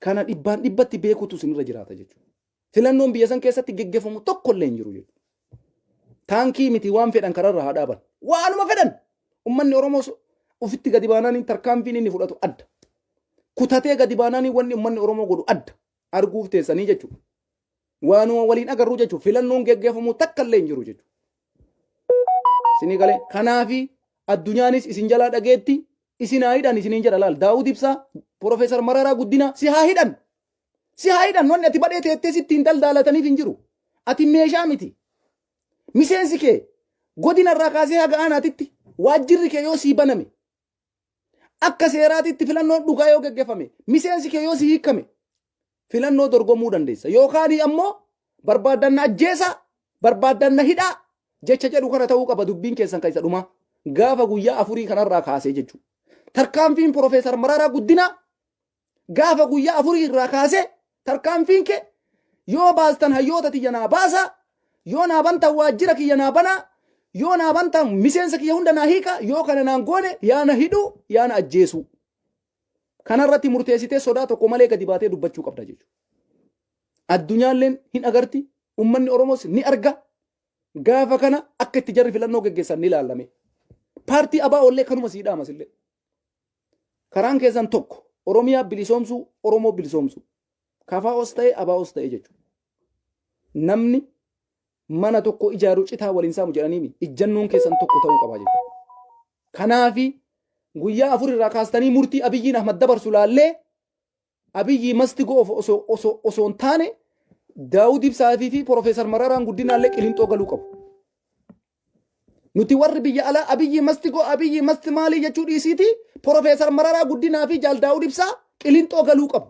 Kana dhibbaan dhibbatti beekutu isinirra jiraata jechuudha. Filannoon biyya san keessatti geggeeffamu tokko illee hin jiru jechuudha. Taankii miti waan fedhan kararra haa dhaaban. Waanuma fedhan. Uummanni Oromoo ofitti gadi baananii tarkaanfiin inni fudhatu adda. Kutatee gadi baananii wanni uummanni Oromoo godhu adda. Arguuf teessanii jechuudha. Waanuma waliin agarru jechuudha. Filannoon geggeeffamu takka illee hin jiru jechuudha. Isinii galee kanaafi addunyaanis isin jalaa dhageetti isin haa hidhan isiniin jedha laal. Daawud Ibsaa Profeesar Mararaa Guddinaa si haa hidhan. Si haa hidhan wanni ati badhee teettee sittiin daldaalataniif hin jiru. Ati meeshaa miti. Miseensi kee godinarraa kaasee haga aanaatitti waajjirri kee yoo sii baname akka seeraatitti filannoon dhugaa yoo geggeeffame miseensi kee yoo sii hiikkame filannoo dorgomuu dandeessa. Yookaan ammoo barbaaddanna ajjeesa barbaaddanna hidhaa jecha jedhu kana ta'uu qaba dubbiin keessan kan isa dhumaa gaafa guyyaa 4 kanarraa kaasee jechuudha. Tarkaanfiin Profeesar Mararaa Guddinaa gaafa guyyaa 4 irraa kaasee tarkaanfiin kee yoo baastan hayyoota tiyya naa baasa yoo naa bantan waajjira kiyya naa banaa yoo naa bantan miseensa kiyya hunda naa hiika yoo kana naan goone yaa na hidhuu yaa na ajjeesuu. Kanarratti murteessitee sodaa tokko malee gadi baatee dubbachuu qabda jechuudha. Addunyaalleen hin agarti uummanni Oromoos ni arga. Gaafa kana akka itti jarri filannoo geggeessan ni ilaalame. Paartii ABO'llee kanuma siidhaamas illee. Karaan keessan tokko Oromiyaa bilisoomsuu Oromoo bilisoomsuu. KFO's ta'e ABO's ta'e jechuudha. Namni mana tokko ijaaruu citaa waliin saamu jedhanii ijjannoon keessan tokko ta'uu qaba jechuudha. Kanaafi guyyaa 4 irraa kaastanii murtii Abiyyiin Ahmad dabarsu laallee Abiyyi mastigoo osoo hin taane Daawud Ibsaa fi Profeesar Mararaan Guddinaallee qilixoo galuu qabu. Nuti warri biyya alaa Abiyyi mastigoo Abiyyi masti maalii jechuu dhiisiiti Profeesar Mararaa Guddinaa fi Jaal Daawud Ibsaa qilixoo galuu qabu.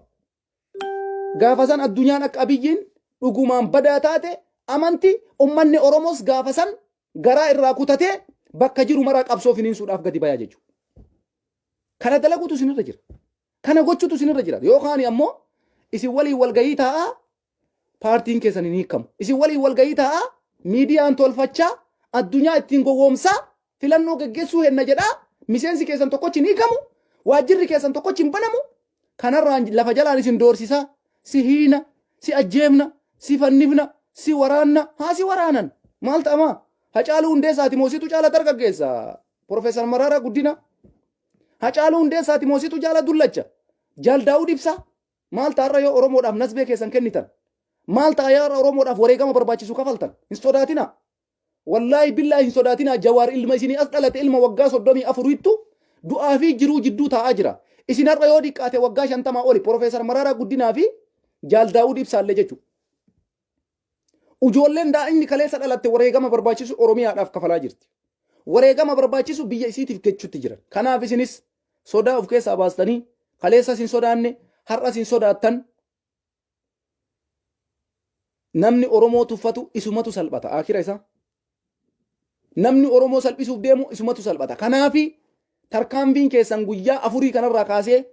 Gaafa san addunyaan akka Abiyyiin dhugumaan badaa taate amanti ummanni Oromoos gaafa san garaa irraa kutatee bakka jiru maraa qabsoo finiinsuudhaaf gadi bayaa jechuudha. Kana dalaguutu isinirra jira. Kana gochuutu isinirra jira. Yookaan ammoo isin waliin walgahii taa'aa paartiin keessan hin hiikamu. Isin waliin walgahii taa'aa miidiyaan tolfachaa addunyaa ittiin gowwoomsaa filannoo geggeessuu henna jedhaa miseensi keessan tokkochi hin hiikamu waajjirri keessan tokkochi hin banamu kanarraan lafa jalaan isin doorsisaa si hiina si ajjeefna si fannifna si waraanna haa si waraanan maal ta'amaa Hacaaluu Hundeessaati moositu caala dargaggeessa Profeesar Mararaa Guddinaa Hacaaluu Hundeessaati moositu caala dullacha Jaal Daawud Ibsaa maal ta'arra yoo Oromoodhaaf nasbee keessan kennitan maal ta'a yoo Oromoodhaaf wareegama barbaachisu kafaltan hin sodaatina wallaahi billaahi hin sodaatina Jawaar ilma isinii as dhalate ilma waggaa 34 du'aa fi jiruu jidduu taa'aa jira isin har'a yoo dhiqqaate waggaa 50 oli Profeesar Mararaa Guddinaa fi Jaal Daawud Ibsaallee jechuudha. Ujoolleen daa'imni kaleessa dhalatte wareegama barbaachisu Oromiyaadhaaf kafalaa jirti. wareegama barbaachisu biyya isiitiif jechuutti jiran. Kanaaf isinis sodaa of keessaa baastanii kaleessa hin sodaanne har'as hin sodaattan. Namni Oromoo tuffatu isumatu salphata akira isaa. Namni Oromoo salphisuuf deemu isumatu salphata. Kanaafi tarkaanfiin keessan guyyaa afurii kanarraa kaasee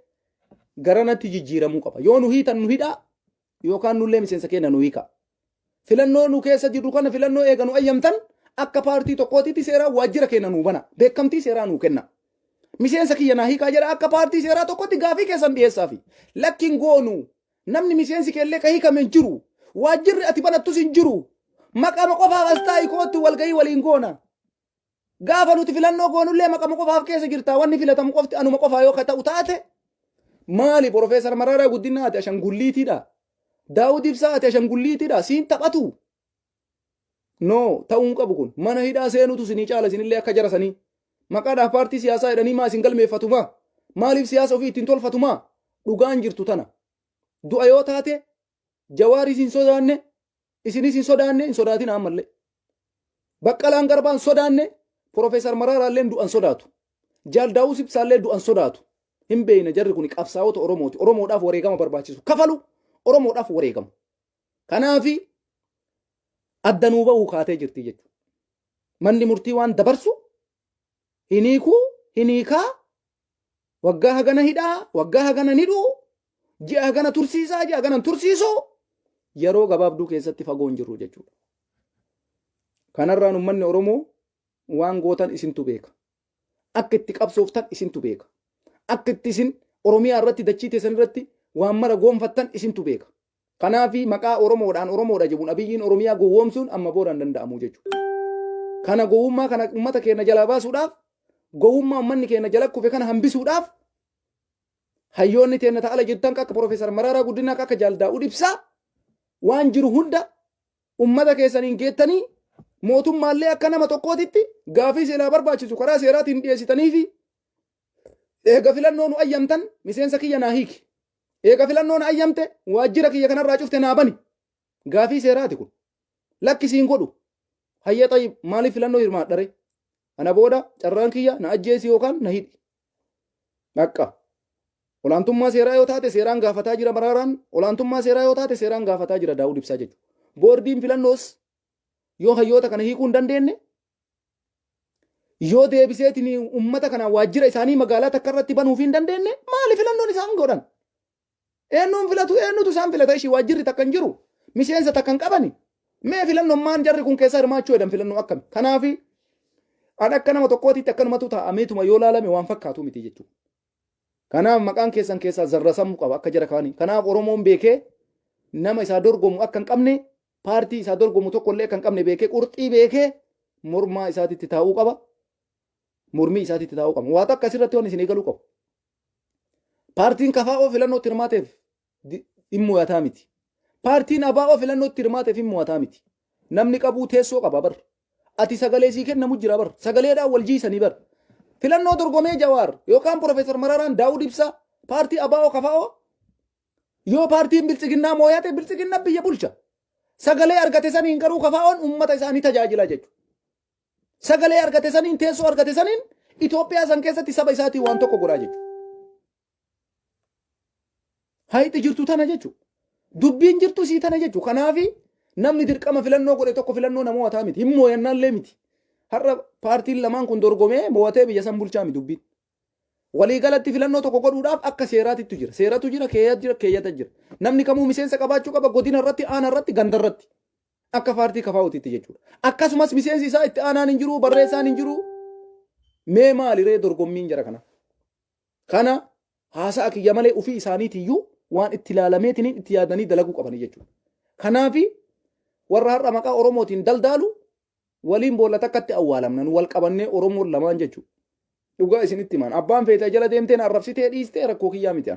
garanatti jijjiiramuu qaba. Yoo nu hiitan nu hidhaa yookaan nullee miseensa keenya nu hiika. Filannoo nu keessa jirru kana filannoo eega nu ayyamtan akka paartii tokkootitti seeraa waajjira keenya nu bana. Beekamtii seeraa nu kenna. Miseensa kiyya naa hiikaa jedha akka paartii seeraa tokkotti gaafii keessan dhiyeessaafi. Lakkiin goonu namni miseensi keellee ka hiikame hin jiru. Waajjirri ati banattus hin jiru. Maqama qofaaf as taa'ii kootu walgahii waliin goona. Gaafa nuti filannoo goonullee maqama qofaaf keessa jirta. Wanni filatamu qofti anuma qofaa yoo ta'u taate maali Profeesar Mararaa Guddinaa ati ashangulliitiidha. Daawud Ibsaa ati ashangulliitiidha. Siin taphatu. No ta'uun qabu kun mana hidhaa seenutu sinii caala sinillee akka jarasanii. Maqaadhaaf paartii siyaasaa jedhanii maa isin galmeeffatumaa? Maaliif siyaasa ofii ittiin tolfatumaa? Dhugaan jirtu tana. Du'a yoo taate Jawaari isin sodaanne isinis hin sodaanne hin sodaatin ammallee. Baqqalaan Garbaan sodaanne Profeesar Mararaalleen du'an sodaatu. Jaal Daawud Ibsaallee du'an sodaatu. Hin beeyna jarri kun qabsaa'ota Oromooti. Oromoodhaaf wareegama barbaachisu. Kafalu Oromoodhaaf wareegamu. Kanaafi addanuu ba'uu kaatee jirti jechuudha. Manni murtii waan dabarsu hiniikaa waggaa hagana hidhaa waggaa hagana hidhuu ji'a hagana tursiisaa ji'a hagana tursiisoo yeroo gabaabduu keessatti fagoo hin jirru jechuudha. Kanarraan uummanni Oromoo waan gootan isintu beeka. Akka itti qabsooftan isintu beeka. Akka itti isin Oromiyaa irratti dachii teessan irratti waan mara goonfattan isintu beeka. Kanaafi maqaa Oromoodha jechuun abiyyiin Oromiyaa gowwoomsuun amma boodaan danda'amu jechuudha. Kana gowwummaa kana uummata keenya jalaa baasuudhaaf gowwummaa uummanni keenya jala kufe kana hambisuudhaaf hayyoonni teenya ta'ala jettan akka Profeesar Mararaa Guddinaa akka Jaal Daawud Ibsaa waan jiru hunda uummata keessaniin geettanii mootummaallee akka nama tokkootitti gaafii seeraa barbaachisu karaa seeraatiin dhiyeessitanii fi eega filannoo nu ayyamtan miseensa kiyya naa hiiki. Eega filannoo na ayyamte waajjira kiyya kanarraa cufte naa bani. Gaafii seeraati kun. Lakkisiin godhu. Hayyee Xayyib maaliif filannoo hirmaadhare? Ana booda carraan kiyya na ajjeesi yookaan na hidhi. Dhaqqa. Olaantummaa seeraa yoo taate seeraan gaafataa jira Mararaan. Olaantummaa seeraa yoo taate seeraan gaafataa jira Daawud Ibsaa jechuudha. Boordiin filannoos yoo hayyoota kana hiikuu hin dandeenye yoo deebiseetiin uummata kana waajjira isaanii magaalaa takka irratti banuuf hin dandeenye maali filannoon isaan godhan? Eenyuun filatu eenyutu isaan filata ishii waajjirri takka hin jiru. Miseensa takka hin qabani. Mee filannoon maan jarri kun keessa hirmaachuu jedhan filannoo akkami? Kanaafi an akka nama tokkootitti akkanumatu taa'ameetuma yoo laalame waan fakkaatu miti jechuudha. Kanaaf maqaan keessan keessaa zarrasamuu qaba akka jara kaanii. Kanaaf Oromoon beekee nama isaa dorgomu akka hin qabne paartii isaa dorgomu tokkollee akka hin qabne beekee qurxii beekee mormaa isaatitti taa'uu qaba. Mormii isaatitti taa'uu qaba. Waan akkasirratti waan isin eegaluu qabu. Paartiin KFO filannootti hirmaateef hin mo'ataa miti. Paartiin ABO filannootti hirmaateef hin mo'ataa miti. Namni qabuu teessoo qaba bar. Ati sagalee sii kennamu jira bar. Sagaleedhaan wal jiisanii bar. Filannoo dorgomee Jawaar yookaan Profeesar Mararaan Daawud Ibsaa paartii ABO KFO yoo paartiin bilchiginnaa moo'ate bilchiginna biyya bulcha. Sagalee argate saniin garuu KFO'n uummata isaanii tajaajila jechuudha. Sagalee argate saniin teessoo argate saniin Itoophiyaa san keessatti saba isaatii waan tokko godhaa jechuudha. Hayti jirtu tana jechuudha. Dubbiin jirtu sii tana jechuudha. Kanaafi namni dirqama filannoo godhe tokko filannoo nama mo'ataa miti. Hin moo'annaallee miti. Har'a paartiin lamaan kun dorgomee mo'atee biyya san bulchaa miti dubbiin. Waliigalatti filannoo tokko godhuudhaaf akka seeraatitti jira. Seeratu jira, keeyyata jira. Namni kamuu miseensa qabaachuu qaba godina irratti, aana irratti, ganda irratti. Akka paartii KFO'titti jechuudha. Akkasumas miseensi isaa itti aanaan hin jiru, barreessaan hin jiru. Mee maaliree dorgommiin jara kana? Kana haasa'a kiyya malee ofii isaaniitiyyuu waan itti ilaalameetiin itti yaadanii dalaguu qabanii jechuudha. Kanaafi warra har'a maqaa Oromootiin daldaalu waliin boolla takkatti awwaalamnan wal qabannee Oromoon lamaan jechuudha. Dhugaa isinitti himan. Abbaan feetee jala deemteen arrabsitee dhiistee rakkoo kiyyaa miti.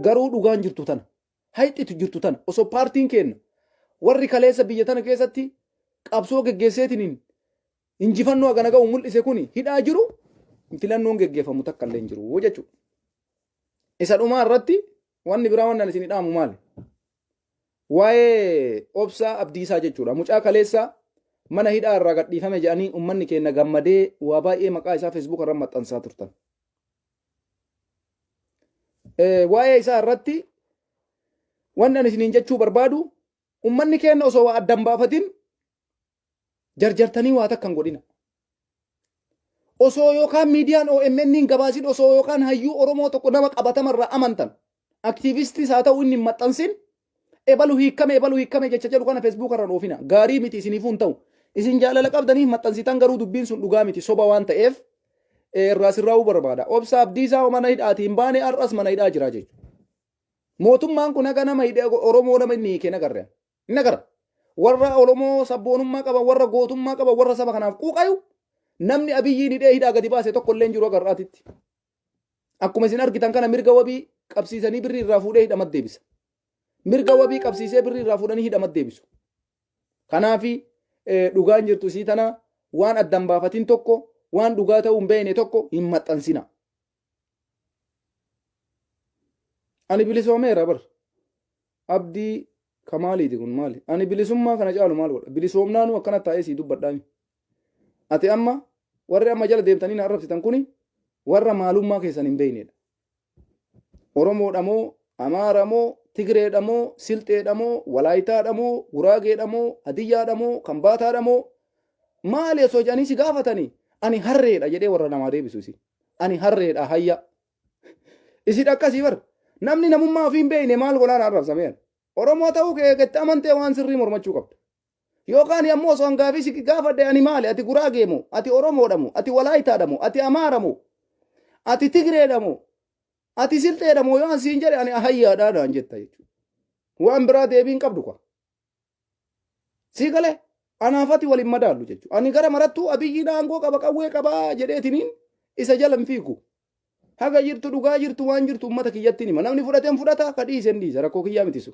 Garuu dhugaan jirtu tana. Hayxitu jirtu tana. Osoo paartiin kenna warri kaleessa biyya tana keessatti qabsoo geggeesseetiin injifannoo hagana ga'u mul'ise kuni hidhaa jiru filannoon geggeeffamu takka illee hin jiru jechuudha. Isa dhumaa irratti wanni biraa waan isin dhaamu maali? Waa'ee obsaa Abdiisaa jechuudha. Mucaa kaleessa mana hidhaa irraa gadhiifame jedhanii ummanni keenya gammadee waa baay'ee maqaa isaa Facebook irra maxxansaa turtan. Waa'ee isaa irratti wanni ani isiniin jechuu barbaadu ummanni keenya osoo waa addan baafatin jarjartanii waa takka hin godhina. Osoo yookaan miidiyaan OMN hin gabaasin osoo yookaan hayyuu Oromoo tokko nama qabatamarraa amantan aktiivistis haa ta'u inni hin maxxansin ebalu hiikkame jecha jedhu kana Facebook irra dhoofina. Gaarii miti isiniifuu hin ta'u. Isin jaalala qabdanii maxxansitan garuu dubbiin sun dhugaa miti soba waan ta'eef irraa sirraa'uu barbaada. Obsa Abdiisaa mana hidhaatii hin baane har'as mana hidhaa jira jechuudha. Mootummaan kun haga nama hidhee Oromoo nama inni hiikee nagarra. Inni agarra. Warra Oromoo sabboonummaa qaba, warra gootummaa qaba, warra saba kanaaf quuqayu namni Abiyyiin hidhee hidhaa gadi baase tokko illee hin jiru agarraatitti. Akkuma isin argitan kana mirga wabii qabsiisanii birrii irraa fuudhee hidhamat deebisa. Mirga wabii qabsiisee birrii irraa fuudhanii hidhamat deebisu. Kanaafi dhugaan jirtu sii tana waan addan baafatin tokko waan dhugaa ta'uu hin beekne tokko hin maxxansina. Ani bilisoomeera bar. Abdii Kamaaliiti kun maali? Ani bilisummaa kana caalu maal godha? Bilisoomnaanu akkana taa'ee sii dubbadhaami. Ati amma warri amma jala deemtanii na arrabsitan kuni warra maalummaa keessan hin beeknedha. Oromoodha moo Amaara moo Tigreedha moo Silxeedha moo Walaayitaadha moo Guraageedha moo Hadiyyaadha moo Kambaataadha moo maali osoo jedhanii si gaafatanii ani harreedha jedhee warra namaa deebisu isi. Ani harreedha hayya. Isin akkasii bar namni namummaa ofii hin beekne maal godhaan arrabsameen. Oromoo ta'uu keetti amantee waan sirrii mormachuu qabda. Yookaan ammoo osoo hangaafii si gaafadhe ani maali? Ati Guraagee moo? Ati Oromoodha moo? Ati Walaayitaadha moo? Ati Amaara moo? Ati Tigreedha moo? Ati Silxeedha moo? Yoo ansiin jedhe ani hayyaadhaadhaan jetta jechuudha. Waan biraa deebiin qabdu kwa. Sii galee anaafati waliin madaallu jechuudha. Ani gara marattuu Abiyyiin aangoo qaba qawwee qabaa jedheetiniin isa jala hin fiigu. Haga jirtu dhugaa jirtu waan jirtu uummata kiyyatti hima. Namni fudhateen fudhata ka dhiisen dhiisa rakkoo kiyyaa mitisu.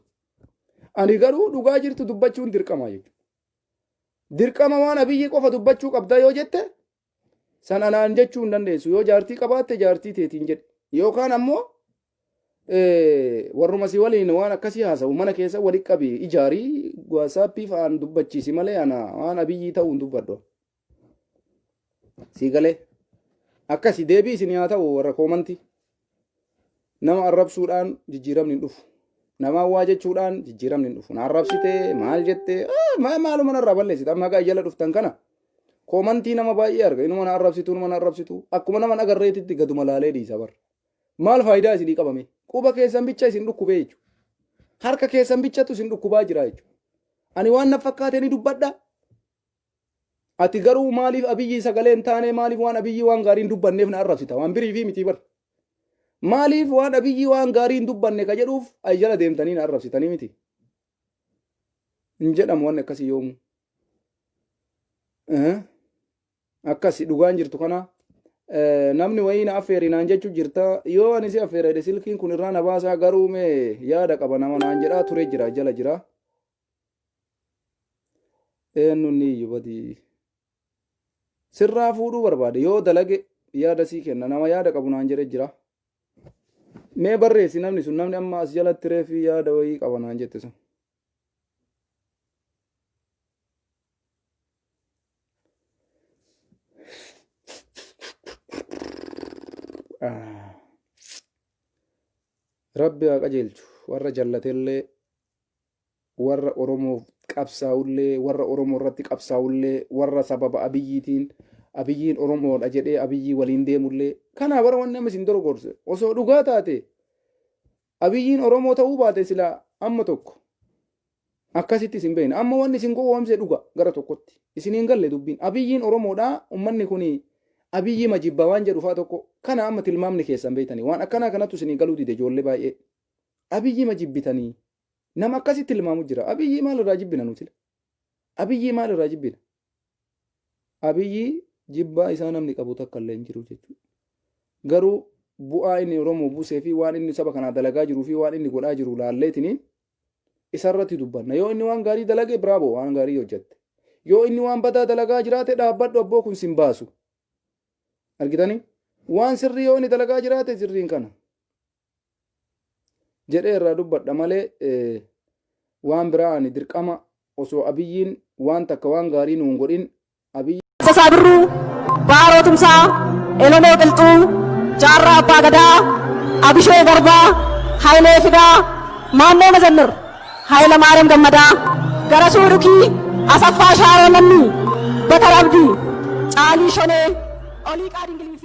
Ani garuu dhugaa jirtu dubbachuun dirqama jechuudha. Dirqama waan Abiyyi qofa dubbachuu qabda yoo jette san anaan jechuu hin dandeessu. Yoo jaartii qabaatte jaartii teetiin jedhe. Yookaan ammoo warruma si waliin waan akkasii haasa'u mana keessa walitti qabi ijaarii WhatsApp fa'aan dubbachiisi malee ana waan Abiyyi ta'uu hin dubbadhu. Sii galee akkasii deebii isin haa ta'u warra koomantii nama arrabsuudhaan jijjiiramni hin dhufu. Nama waa jechuudhaan jijjiiramni hin dhufu. Na arrabsitee maal jettee maaluma narraa balleessita amma haga jala dhuftan kana koomantii nama baay'ee arga inuma na arrabsitu akkuma nama agarreetitti gaduma laalee dhiisa barra. Maal faayidaa isinii qabame? Quba keessan bicha isin dhukkubee jechuudha. Harka keessan bichatu isin dhukkubaa jira jechuudha. Ani waan na fakkaate ni dubbadha. Ati garuu maaliif Abiyyi sagalee hin taane maaliif waan Abiyyi waan gaarii hin dubbanneef na arrabsita? Waan birii fi miti bar. Maaliif waan Abiyyi waan gaarii hin dubbanne ka jedhuuf ay jala deemtanii na arrabsitanii miti? Hin jedhamu waan akkasii yoomu. Akkasii dhugaan jirtu kana namni wayii na affeeri naan jechuu jirta yoo ani si affeerede silkiin kun irraa na baasaa garuu mee yaada qaba nama naan jedhaa ture jira jala jira. Eenyu ni iyyuu badii. Sirraa fuudhuu barbaade yoo dalage yaada sii kenna nama yaada qabu naan jedhe jira. Mee barreessi namni sun namni amma as jalatti reefi yaada wayii qaba naan jette sun. Rabbi haa qajeelchu warra jallatellee warra Oromoof qabsaa'ullee warra Oromoo irratti qabsaa'ullee warra sababa Abiyyiin Oromoodha jedhee Abiyyii waliin deemullee kana bara wanni amma isin dorgorse osoo dhugaa taate Abiyyiin Oromoo ta'uu baate sila amma tokko akkasitti isin beekna amma wanni isin gowwoomse dhuga gara tokkotti isiniin galle dubbiin Abiyyiin Oromoodha ummanni kuni Abiyyi majibba waan jedhu faa tokko kana amma tilmaamni keessan beeytanii waan akkanaa kanattu isinii galuu dide ijoollee baay'ee Abiyyi majibbitanii nama akkasitti tilmaamu jira Abiyyi maal irraa jibbina nuti Abiyyi maal irraa jibbina Abiyyi jibbaa isaa namni qabu takka illee hin jiru jechuudha garuu bu'aa inni Oromoo buusee fi waan inni saba kanaa dalagaa jiruu fi waan inni godhaa jiru laalleetiniin isarratti dubbanna yoo inni waan gaarii dalage bravo waan gaarii hojjette yoo inni waan badaa dalagaa jiraate dhaabbadhu abboo kun sin baasu argitanii waan sirrii yoo inni dalagaa jiraate sirriin kana jedhee irraa dubbadha malee waan biraa ani dirqama osoo abiyyiin waan takka waan gaarii nuun godhin abiyyi Sasaa Birruu, Baaroo Tumsaa, Elomoo Qilxuu, Jaarraa Abbaa Gadaa, Abishoo Garbaa, Hayilee Fidaa, Maannoo Mazannir, Hayila Maariyaam Gammadaa, Garasuu Dhukii, Asaffaa Shaaroo Namni, Bakar Abdii, Caalii Shonee, Olii Qaadingilii